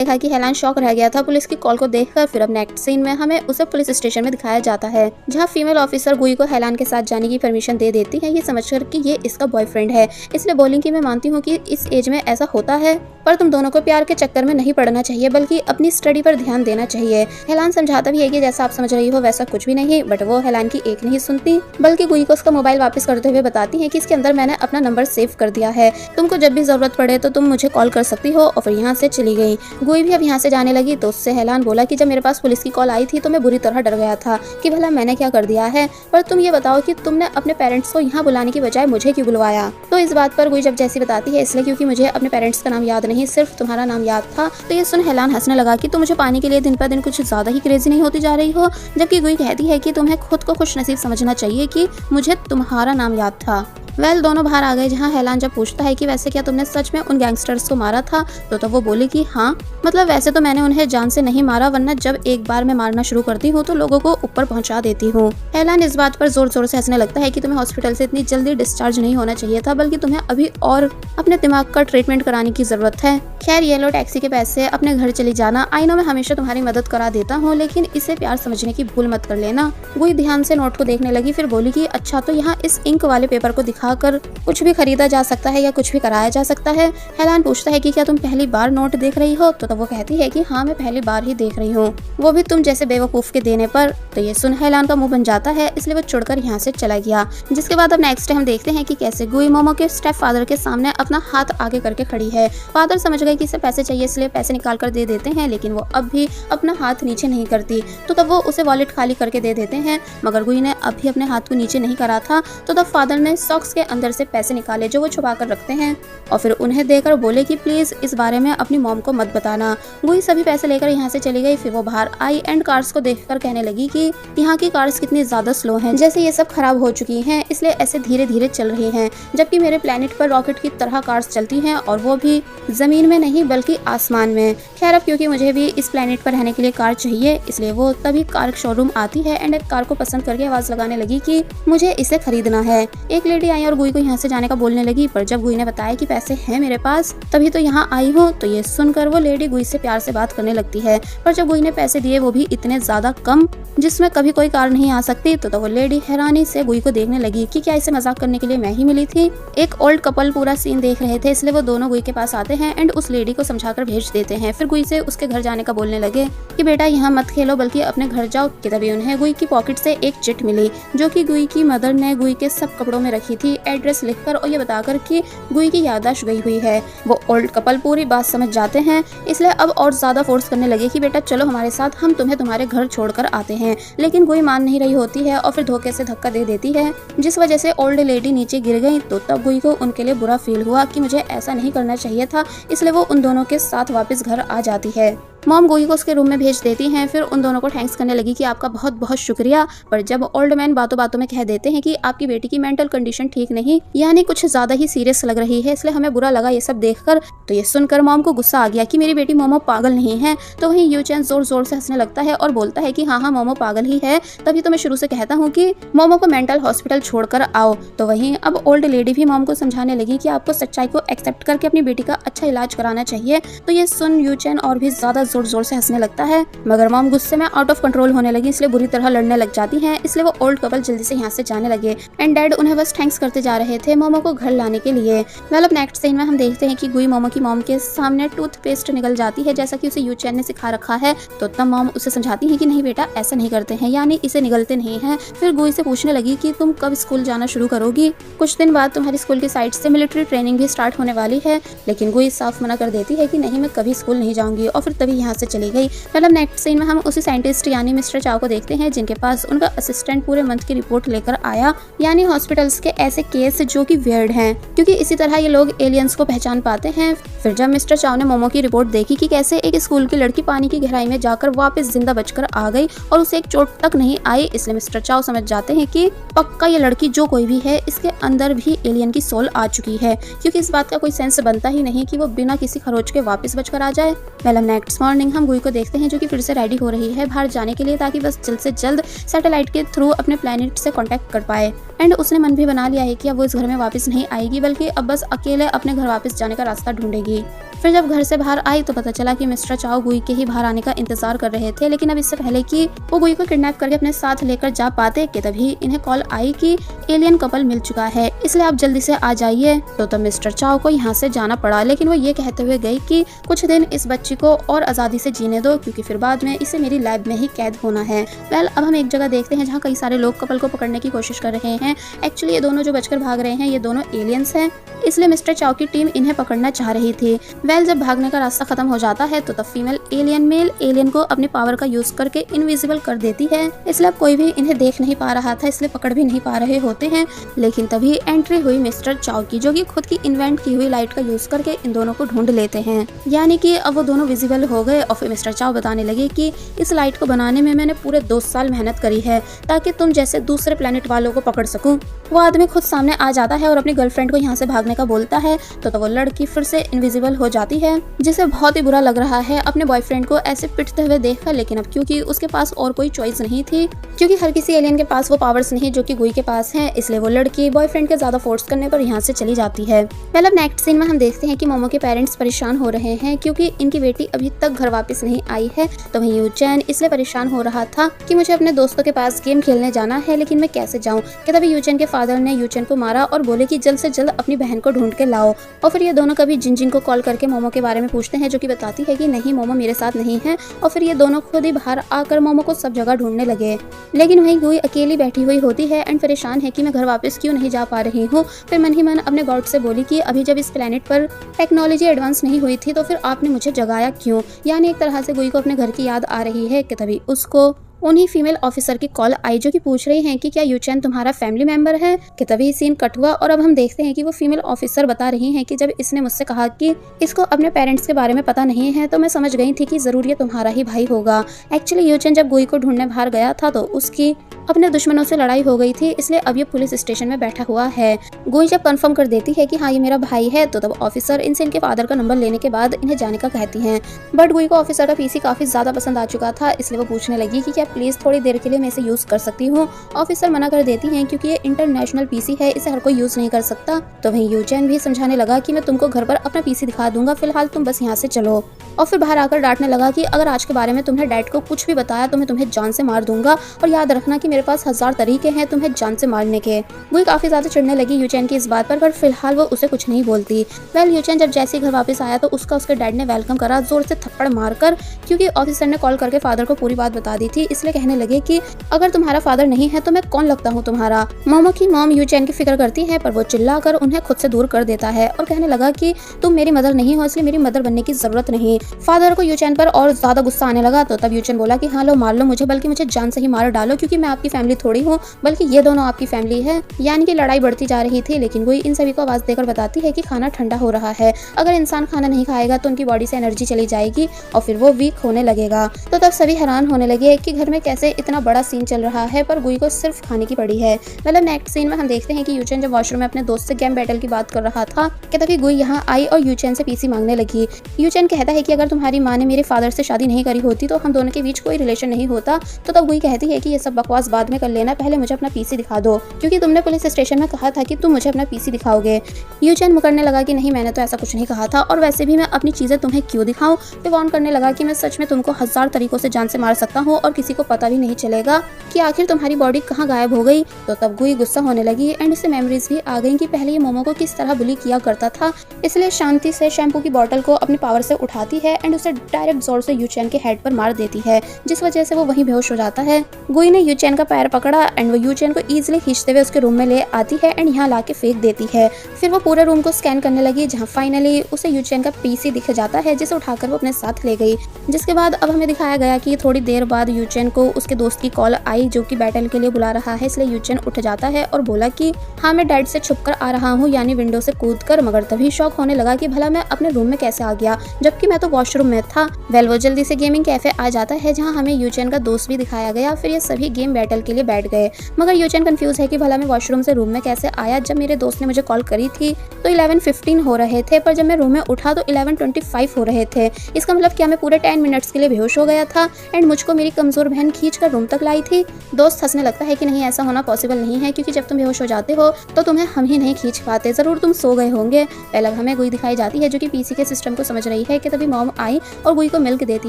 देखा कि हेलान शॉक रह गया था पुलिस की कॉल को देखकर। फिर अब नेक्स्ट सीन में हमें उसे पुलिस स्टेशन में दिखाया जाता है, जहां फीमेल ऑफिसर गुई को हेलान के साथ जाने की परमिशन दे देती है, ये समझकर कि ये इसका बॉयफ्रेंड है। इसलिए बोलेंगे कि मैं मानती हूँ कि इस एज में ऐसा होता है, पर तुम दोनों को प्यार के चक्कर में नहीं पड़ना चाहिए, बल्कि अपनी स्टडी पर ध्यान देना चाहिए। हेलान समझाता भी है कि जैसा आप समझ रही हो वैसा कुछ भी नहीं, बट वो हेलान की एक नहीं सुनती, बल्कि गुई को उसका मोबाइल वापस करते हुए बताती है कि इसके अंदर मैंने अपना नंबर सेव कर दिया है, तुमको जब भी जरूरत पड़े तो तुम मुझे कॉल कर सकती हो। और फिर यहाँ से चली गई। गुई भी अब यहाँ से जाने लगी तो उससे हेलान बोला कि जब मेरे पास पुलिस की कॉल आई थी तो मैं बुरी तरह डर गया था कि भला मैंने क्या कर दिया है, पर तुम ये बताओ कि तुमने अपने पेरेंट्स को यहाँ बुलाने की बजाय मुझे क्यों बुलवाया। तो इस बात पर गुई जब जैसी बताती है, इसलिए क्योंकि मुझे अपने पेरेंट्स का नाम याद नहीं, सिर्फ तुम्हारा नाम याद था। तो ये सुन हेलान हंसने लगा कि तुम मुझे पाने के लिए दिन पर दिन कुछ ज्यादा ही क्रेजी नहीं होती जा रही हो, जबकि गुई कहती है कि तुम्हें खुद को खुशनसीब समझना चाहिए कि मुझे तुम्हारा नाम याद था। दोनों बाहर आ गए, जहाँ हेलान जब पूछता है कि वैसे क्या तुमने सच में उन गैंगस्टर्स को मारा था, तो वो बोली कि हाँ, मतलब वैसे तो मैंने उन्हें जान से नहीं मारा, वरना जब एक बार मैं मारना शुरू करती हूँ तो लोगों को ऊपर पहुंचा देती हूँ। हेलान इस बात पर जोर जोर से हंसने लगता है कि तुम्हें हॉस्पिटल से इतनी जल्दी डिस्चार्ज नहीं होना चाहिए था, बल्कि तुम्हें अभी और अपने दिमाग का ट्रीटमेंट कराने की जरूरत है। खैर ये लो टैक्सी के पैसे, अपने घर चली जाना। आई नो मैं हमेशा तुम्हारी मदद करा देता हूँ, लेकिन इसे प्यार समझने की भूल मत कर लेना। गुई ध्यान से नोट को देखने लगी, फिर बोली कि अच्छा तो यहाँ इस इंक वाले पेपर को दिखाकर कुछ भी खरीदा जा सकता है या कुछ भी कराया जा सकता है। हेलान पूछता है कि क्या तुम पहली बार नोट देख रही हो, तो वो कहती है कि हाँ मैं पहली बार ही देख रही हूँ, वो भी तुम जैसे बेवकूफ के देने पर। तो ये सुन हेलान का मुंह बन जाता है, इसलिए वो चुड़कर यहाँ से चला गया। जिसके बाद अब नेक्स्ट हम देखते हैं कि कैसे गुई मोमो के स्टेप फादर के सामने अपना हाथ आगे करके खड़ी है। फादर समझ गए कि इसे पैसे चाहिए, इसलिए पैसे निकाल कर दे देते हैं, लेकिन वो अब भी अपना हाथ नीचे नहीं करती। तो तब वो उसे वॉलेट खाली करके दे देते हैं, मगर गुई ने अभी अपने हाथ को नीचे नहीं करा था। तो तब फादर ने सॉक्स के अंदर से पैसे निकाले जो वो छुपा कर रखते हैं, और फिर उन्हें देकर बोले कि प्लीज इस बारे में अपनी मॉम को मत बताना। गुई सभी पैसे लेकर यहाँ से चली गई। फिर वो बाहर आई एंड कार्स को देखकर कहने लगी कि यहाँ की कार्स कितनी ज्यादा स्लो हैं, जैसे ये सब खराब हो चुकी हैं, इसलिए ऐसे धीरे धीरे चल रही हैं, जबकि मेरे प्लेनेट पर रॉकेट की तरह कार्स चलती हैं, और वो भी जमीन में नहीं बल्कि आसमान में। खैर अब क्योंकि मुझे भी इस प्लेनेट पर रहने के लिए कार चाहिए, इसलिए वो तभी कार शोरूम आती है एंड एक कार को पसंद करके आवाज लगाने लगी कि मुझे इसे खरीदना है। एक लेडी आई और गुई को यहाँ से जाने का बोलने लगी, पर जब गुई ने बताया कि पैसे हैं मेरे पास तभी तो यहाँ आई हूँ, तो ये सुनकर वो लेडी गुई से प्यार से बात करने लगती है। पर जब गुई ने पैसे दिए, वो भी इतने ज्यादा कम जिसमें कभी कोई कार नहीं आ सकती, तो वो लेडी हैरानी से गुई को देखने लगी कि क्या इसे मजाक करने के लिए मैं ही मिली थी। एक ओल्ड कपल पूरा सीन देख रहे थे, इसलिए वो दोनों गुई के पास आते हैं एंड उस लेडी को समझाकर भेज देते हैं। फिर गुई से उसके घर जाने का बोलने लगे कि बेटा यहाँ मत खेलो, बल्कि अपने घर जाओ। कि तभी उन्हें गुई की पॉकेट से एक चिट मिली, जो कि गुई की मदर ने गुई के सब कपड़ों में रखी थी, एड्रेस लिखकर और ये बताकर कि गुई की याददाश्त गई हुई है। वो ओल्ड कपल पूरी बात समझ जाते हैं, इसलिए अब और ज्यादा फोर्स करने लगे कि बेटा चलो हमारे साथ, हम तुम्हें तुम्हारे घर छोड़कर आते हैं। लेकिन गुई मान नहीं रही होती है और फिर धोखे से धक्का दे देती है, जिस वजह से ओल्ड लेडी नीचे गिर गई। तो तब गुई को उनके लिए बुरा फील हुआ कि मुझे ऐसा नहीं करना चाहिए था, इसलिए वो उन दोनों के साथ वापस घर आ जाती है। मॉम गुई को उसके रूम में भेज देती हैं, फिर उन दोनों को थैंक्स करने लगी कि आपका बहुत बहुत शुक्रिया। पर जब ओल्ड मैन बातों बातों में कह देते हैं कि आपकी बेटी की मेंटल कंडीशन ठीक नहीं, यानी कुछ ज्यादा ही सीरियस लग रही है, इसलिए हमें बुरा लगा ये सब देखकर। तो ये सुनकर मॉम को गुस्सा आ गया कि मेरी बेटी मोमो पागल नहीं है। तो वहीं यूचेन जोर जोर से हंसने लगता है और बोलता है कि हाँ हाँ मोमो पागल ही है, तभी तो मैं शुरू से कहता हूँ कि मोमो को मेंटल हॉस्पिटल छोड़कर आओ। तो वहीं अब ओल्ड लेडी भी मॉम को समझाने लगी कि आपको सच्चाई को एक्सेप्ट करके अपनी बेटी का अच्छा इलाज कराना चाहिए। तो ये सुन यूचेन और भी ज्यादा जोर जोर से हंसने लगता है, मगर मॉम गुस्से में आउट ऑफ कंट्रोल होने लगी, इसलिए बुरी तरह लड़ने लग जाती हैं। इसलिए वो ओल्ड कपल जल्दी से यहाँ से जाने लगे एंड डैड उन्हें बस थैंक्स करते जा रहे थे मोमो को घर लाने के लिए। अब नेक्स्ट सीन में हम देखते हैं कि गुई मोमो की मॉम के सामने टूथपेस्ट निकल जाती है, जैसा कि उसे यूचेन ने सिखा रखा है। तो तब मॉम उसे समझाती है कि नहीं बेटा ऐसा नहीं करते हैं, यानी इसे निगलते नहीं है। फिर गुई से पूछने लगी कि तुम कब स्कूल जाना शुरू करोगी, कुछ दिन बाद तुम्हारी स्कूल की साइड से मिलिट्री ट्रेनिंग भी स्टार्ट होने वाली है। लेकिन गुई साफ मना कर देती है कि नहीं मैं कभी स्कूल नहीं जाऊंगी, और फिर तभी यहाँ से चली गई। नेक्स्ट सीन में हम उसी साइंटिस्ट यानी मिस्टर चाओ को देखते हैं, जिनके पास उनका असिस्टेंट पूरे मंथ की रिपोर्ट लेकर आया, यानी हॉस्पिटल्स के ऐसे केस जो कि वियर्ड हैं, क्योंकि इसी तरह ये लोग एलियंस को पहचान पाते हैं। फिर जब मिस्टर चाओ ने मोमो की रिपोर्ट देखी कि कैसे एक स्कूल की लड़की पानी की गहराई में जाकर वापस जिंदा बचकर आ गई और उसे एक चोट तक नहीं आई, इसलिए मिस्टर चाओ समझ जाते हैं कि पक्का ये लड़की जो कोई भी है इसके अंदर भी एलियन की सोल आ चुकी है, क्योंकि इस बात का कोई सेंस बनता ही नहीं कि वो बिना किसी खरोच के वापस बचकर आ जाए। नेक्स्ट मॉर्निंग हम गुई को देखते हैं जो कि फिर से रेडी हो रही है बाहर जाने के लिए, ताकि बस जल्द से जल्द सैटेलाइट के थ्रू अपने प्लेनेट से कांटेक्ट कर पाए। एंड उसने मन भी बना लिया है कि अब वो इस घर में वापस नहीं आएगी, बल्कि अब बस अकेले अपने घर वापस जाने का रास्ता ढूंढेगी। फिर जब घर से बाहर आई तो पता चला कि मिस्टर चाओ गुई के ही बाहर आने का इंतजार कर रहे थे, लेकिन अब इससे पहले कि वो गुई को किडनैप करके अपने साथ लेकर जा पाते कि तभी इन्हें कॉल आई कि एलियन कपल मिल चुका है, इसलिए आप जल्दी से आ जाइए। तो तब मिस्टर चाओ को यहाँ से जाना पड़ा, लेकिन वो ये कहते हुए गई कि कुछ दिन इस बच्ची को और आजादी से जीने दो, क्योंकि फिर बाद में इसे मेरी लैब में ही कैद होना है। अब हम एक जगह देखते हैं जहाँ कई सारे लोग कपल को पकड़ने की कोशिश कर रहे हैं। एक्चुअली ये दोनों जो बचकर भाग रहे हैं ये दोनों एलियंस हैं, इसलिए मिस्टर चाओ की टीम इन्हें पकड़ना चाह रही थी। जब भागने का रास्ता खत्म हो जाता है तो तब फीमेल एलियन मेल एलियन को अपने पावर का यूज करके इनविजिबल कर देती है, इसलिए अब कोई भी इन्हें देख नहीं पा रहा था, इसलिए पकड़ भी नहीं पा रहे होते हैं। लेकिन तभी एंट्री हुई मिस्टर चाओ की, जो कि खुद की इन्वेंट की हुई लाइट का यूज करके इन दोनों को ढूंढ लेते हैं। यानी कि अब वो दोनों विजिबल हो गए और फिर मिस्टर चाओ बताने लगे कि इस लाइट को बनाने में मैंने पूरे 2 साल मेहनत करी है ताकि तुम जैसे दूसरे प्लेनेट वालों को पकड़ सकूं। वो आदमी खुद सामने आ जाता है और अपनी गर्लफ्रेंड को यहाँ से भागने का बोलता है, तो वो लड़की फिर से इनविजिबल हो जाती है, जिसे बहुत ही बुरा लग रहा है अपने बॉयफ्रेंड को ऐसे पिटते हुए देखकर। लेकिन अब क्योंकि उसके पास और कोई चॉइस नहीं थी, क्योंकि हर किसी एलियन के पास वो पावर्स नहीं जो कि गुई के पास हैं, इसलिए वो लड़की बॉयफ्रेंड के ज्यादा फोर्स करने पर यहाँ से चली जाती है। अब नेक्स्ट सीन में हम देखते हैं कि मोमो के पेरेंट्स परेशान हो रहे हैं क्योंकि इनकी बेटी अभी तक घर वापस नहीं आई है। तो वहीं यूचैन इसलिए परेशान हो रहा था कि मुझे अपने दोस्तों के पास गेम खेलने जाना है, लेकिन मैं कैसे जाऊँ। कि तभी यूचैन के फादर ने यूचैन को मारा और बोले कि जल्द से जल्द अपनी बहन को ढूंढ के लाओ। और फिर ये दोनों कभी जिनजिन को कॉल करके मोमो के बारे में पूछते हैं, जो कि बताती है कि नहीं, मोमो मेरे साथ नहीं है। और फिर ये दोनों खुद ही बाहर आकर मोमो को सब जगह ढूंढने लगे, लेकिन वहीं गुई अकेली बैठी हुई होती है एंड परेशान है कि मैं घर वापस क्यों नहीं जा पा रही हूँ। फिर मन ही मन अपने गॉड से बोली कि अभी जब इस प्लेनेट पर टेक्नोलॉजी एडवांस नहीं हुई थी तो फिर आपने मुझे जगाया क्यों। यानी एक तरह से गुई को अपने घर की याद आ रही है कि तभी उसको उन्हीं फीमेल ऑफिसर की कॉल आई, जो कि पूछ रही हैं कि क्या यूचैन तुम्हारा फैमिली मेंबर है। कि तभी सीन कट हुआ और अब हम देखते हैं कि वो फीमेल ऑफिसर बता रही हैं कि जब इसने मुझसे कहा कि इसको अपने पेरेंट्स के बारे में पता नहीं है तो मैं समझ गई थी कि जरूर ये तुम्हारा ही भाई होगा। एक्चुअली यूचैन जब गुई को ढूंढने बाहर गया था तो उसकी अपने दुश्मनों से लड़ाई हो गई थी, इसलिए अब ये पुलिस स्टेशन में बैठा हुआ है। गुई जब कंफर्म कर देती है कि हाँ ये मेरा भाई है तो तब ऑफिसर इनसे इनके फादर का नंबर लेने के बाद इन्हें जाने का कहती हैं। बट गुई को ऑफिसर का पीसी काफी ज्यादा पसंद आ चुका था, इसलिए वो पूछने लगी कि क्या प्लीज थोड़ी देर के लिए मैं इसे यूज कर सकती हूँ। ऑफिसर मना कर देती हैं क्योंकि ये इंटरनेशनल पीसी है, इसे हर कोई यूज नहीं कर सकता। तो वहीं यूचैन भी समझाने लगा कि मैं तुमको घर पर अपना पीसी दिखा दूंगा, फिलहाल तुम बस यहाँ से चलो। और फिर बाहर आकर डांटने लगा कि अगर आज के बारे में तुमने डैड को कुछ भी बताया तो मैं तुम्हें जान से मार दूंगा, और याद रखना कि मेरे पास 1000 तरीके हैं तुम्हें जान से मारने के। गुई काफी ज्यादा चिढ़ने लगी यूचैन की इस बात पर फिलहाल वो उसे कुछ नहीं बोलती। यूचैन जब जैसे घर वापस आया तो उसके डैड ने वेलकम करा जोर से थप्पड़ मारकर, क्योंकि ऑफिसर ने कॉल करके फादर को पूरी बात बता दी थी, इसलिए कहने लगे कि अगर तुम्हारा फादर नहीं है तो मैं कौन लगता हूँ तुम्हारा। मोमो की मॉम यूचैन की फिक्र करती है पर वो चिल्लाकर उन्हें खुद से दूर कर देता है और कहने लगा कि तुम मेरी मदर नहीं हो, इसलिए मेरी मदर बनने की जरूरत नहीं। फादर को यूचैन पर और ज्यादा गुस्सा आने लगा, तो तब यूचैन बोला कि हाँ लो मार लो मुझे, बल्कि मुझे जान से ही मार डालो, क्योंकि मैं आपकी फैमिली थोड़ी हूँ, बल्कि ये दोनों आपकी फैमिली है। यानी कि लड़ाई बढ़ती जा रही थी, लेकिन गुई इन सभी को आवाज देकर बताती है कि खाना ठंडा हो रहा है, अगर इंसान खाना नहीं खाएगा तो उनकी बॉडी से एनर्जी चली जाएगी और फिर वो वीक होने लगेगा। तो तब सभी हैरान होने लगे कि घर में कैसे इतना बड़ा सीन चल रहा है पर गुई को सिर्फ खाने की पड़ी है। नेक्स्ट सीन में हम देखते हैं कि यूचैन जब वॉशरूम में अपने दोस्त से गेम बैटल की बात कर रहा था कि तभी गुई यहाँ आई और यूचैन से पीसी मांगने लगी। यूचैन कहता है कि अगर तुम्हारी माँ ने मेरे फादर से शादी नहीं करी होती तो हम दोनों के बीच कोई रिलेशन नहीं होता। तो तब गुई कहती है कि ये सब बकवास बाद में कर लेना, पहले मुझे अपना पीसी दिखा दो, क्योंकि तुमने पुलिस स्टेशन में कहा था कि तुम मुझे अपना पीसी दिखाओगे। यूचैन मुकरने लगा कि नहीं मैंने तो ऐसा कुछ नहीं कहा था, और वैसे भी मैं अपनी चीजें तुम्हें क्यों दिखाऊं। फिर वार्न करने लगा कि मैं सच में तुमको 1000 तरीकों से जान से मार सकता हूँ और किसी को पता भी नहीं चलेगा कि आखिर तुम्हारी बॉडी कहाँ गायब हो गई। तो तब गुई गुस्सा होने लगी एंड उसे मेमोरीज भी आ गई कि पहले ये मोमो को किस तरह बुली किया करता था, इसलिए शांति से शैम्पू की बोतल को अपने पावर से उठाती है एंड उसे डायरेक्ट जोर से यूचैन के हेड पर मार देती है, जिस वजह से वो वहीं बेहोश हो जाता है। गुई ने यूचैन का पैर पकड़ा एंड वो यूचैन को इजीली खींचते हुए उसके रूम में ले आती है एंड यहाँ लाके फेंक देती है। फिर वो पूरे रूम को स्कैन करने लगी, जहाँ फाइनली उसे यूचैन का पीसी दिख जाता है, जिसे उठाकर वो अपने साथ ले गई। जिसके बाद अब हमें दिखाया गया कि थोड़ी देर बाद यूचैन को उसके दोस्त की कॉल आई, जो कि बैटल के लिए बुला रहा है, इसलिए यूचैन उठ जाता है और बोला कि हाँ मैं डैड से छुपकर आ रहा हूँ, यानी विंडो से कूदकर। मगर तभी शॉक होने लगा कि भला मैं अपने रूम में कैसे आ गया, जबकि मैं तो वॉशरूम में था। वो जल्दी से गेमिंग कैफे आ जाता है, जहाँ हमें यूचैन का दोस्त भी दिखाया गया। फिर ये सभी गेम बैटल के लिए बैठ गए, मगर यूचैन कंफ्यूज है कि भला मैं वॉशरूम से रूम में कैसे आया। जब मेरे दोस्त ने मुझे कॉल करी थी तो 11:15 हो रहे थे, पर जब मैं रूम में उठा तो 11:25 हो रहे थे। इसका मतलब क्या मैं पूरे 10 मिनट्स के लिए बेहोश हो गया था एंड मुझको मेरी कमजोर बहन खींच कर रूम तक लाई थी। दोस्त हंसने लगता है कि नहीं, ऐसा होना पॉसिबल नहीं है, क्योंकि जब तुम बेहोश हो जाते हो तो तुम्हें हम ही नहीं खींच पाते, जरूर तुम सो गए होंगे। पहले हमें गुई दिखाई जाती है जो कि पीसी के सिस्टम को समझ रही है कि तभी मॉम आई और गुई को मिल्क देती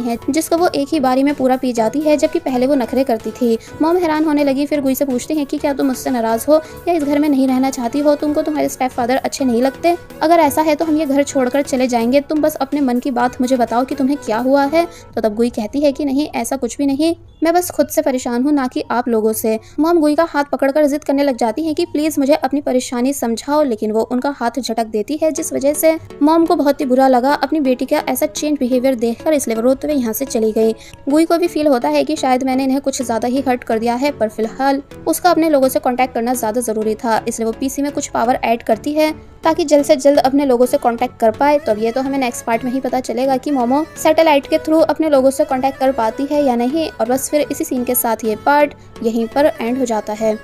है, जिसको वो एक ही बारी में पूरा पी जाती है, जबकि पहले वो नखरे करती थी। मॉम हैरान होने लगी, फिर गुई से पूछती है कि क्या तुम मुझसे नाराज हो या इस घर में नहीं रहना चाहती हो, तुमको तुम्हारे स्टेप फादर अच्छे नहीं लगते? अगर ऐसा है तो हम ये घर छोड़कर चले जाएंगे, तुम बस अपने मन की बात मुझे बताओ कि तुम्हें क्या हुआ है। तो तब गुई कहती है कि नहीं, ऐसा कुछ भी नहीं, मैं बस खुद से परेशान हूँ, ना कि आप लोगों से। मॉम गुई का हाथ पकड़कर जिद करने लग जाती है कि प्लीज मुझे अपनी परेशानी समझाओ, लेकिन वो उनका हाथ झटक देती है, जिस वजह से मॉम को बहुत ही बुरा लगा अपनी बेटी का ऐसा चेंज बिहेवियर देखकर, इसलिए वो रोते हुए यहाँ से चली गई। गुई को भी फील होता है कि शायद मैंने इन्हें कुछ ज्यादा ही हर्ट कर दिया है, पर फिलहाल उसका अपने लोगों से कांटेक्ट करना ज्यादा जरूरी था, इसलिए वो पीसी में कुछ पावर ऐड करती है ताकि जल्द से जल्द अपने लोगों से कांटेक्ट कर पाए। तो अब ये तो हमें नेक्स्ट पार्ट में ही पता चलेगा कि मोमो सैटेलाइट के थ्रू अपने लोगों से कांटेक्ट कर पाती है या नहीं। और बस फिर इसी सीन के साथ ये पार्ट यहीं पर एंड हो जाता है।